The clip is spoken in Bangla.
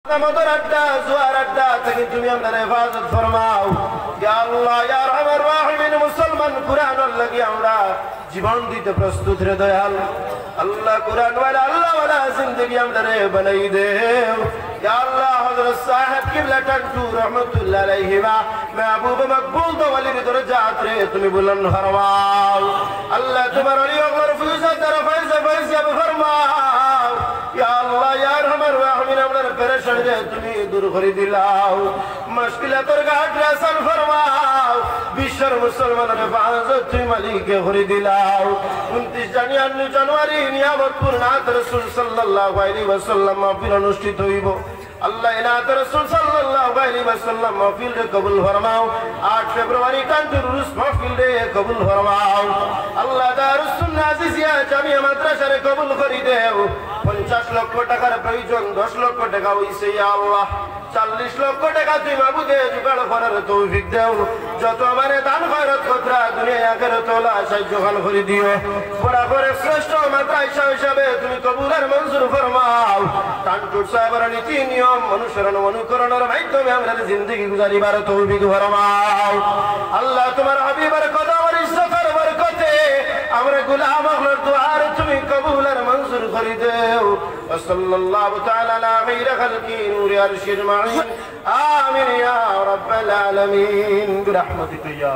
আমাদের আড্ডা জুয়ার আড্ডা থেকে তুমি আমাদের হেফাজত ফরমাও ইয়া আল্লাহ ইয়া রহমান রাহিমিন। মুসলমান কুরআনের লাগি আমরা জীবন দিতে প্রস্তুত রে দয়াল আল্লাহ। কুরআন ওয়ালা আল্লাহ ওয়ালা জিন্দেগি আমাদের বানাই দেও ইয়া আল্লাহ। হযরত সাহেব কিবলা টান্টু রহমাতুল্লাহ আলাইহি মাহবুব মকবুল তো ওয়ালির দরজাত রে তুমি বুলন্দ ফরমাও আল্লাহ। তোমার ওলি ওমর ফিউজা তারা ফাইজা ফাইজা ফরমাও ইয়া আল্লাহ ইয়া রহমান রাহিমিন। আমাদের পেরেশানি রে তুমি দূর করে দিলাও, মুশকিলাতের ঘাট আসান ফরমাও। বিশ্বের মুসলমানের হেফাজত তুমি মালিকে করে দিলাও। 29 জানুয়ারি নিয়ামতপুর নাথ রাসূল সাল্লাল্লাহু আলাইহি ওয়াসাল্লাম মাহফিল অনুষ্ঠিত হইব। আল্লাহ ইনাত রাসূল সাল্লাল্লাহু আলাইহি ওয়াসাল্লাম মাহফিল রে কবুল ফরমাও। 8 ফেব্রুয়ারি কান্টুর রুস মাহফিল রে কবুল ফরমাও আল্লাহ। দারুস সুন্নাহ আজিজিয়া জামিয়া মাদ্রাসা রে কবুল করে দেও। 50 লক্ষ টাকার প্রয়োজন, 10 লক্ষ টাকা হইছে ইয়া আল্লাহ। 40 লক্ষ টাকা তুই মাবুদে জোগাড় করার তৌফিক দাও। যত আমারে দান খয়রাত কতরা দুনিয়া আখিরাত ওলা সাহায্য খান করে দিও। বড় করে শ্রেষ্ঠ মাদ্রাসা হিসাবে তুমি কবুল আর মঞ্জুর ফরমাও। টানটুর সাহেবের নীতি নিয়ম অনুসরণ অনুকরণের মাধ্যমে আমাদের জিন্দেগি গুজারিবার তৌফিক ফরমাও আল্লাহ। তোমার হাবিবের কদমের ইজ্জতের বরকতে আমরা গোলাম হওয়ার দুআর তুমি কবুল আর মঞ্জুর করে দেও। সাল্লাল্লাহু তাআলা আলা খায়রি খালকি নূরি আরশিল মাঈন আমিন ইয়া রাব্বাল আলামিন বিরহমাতিকা ইয়া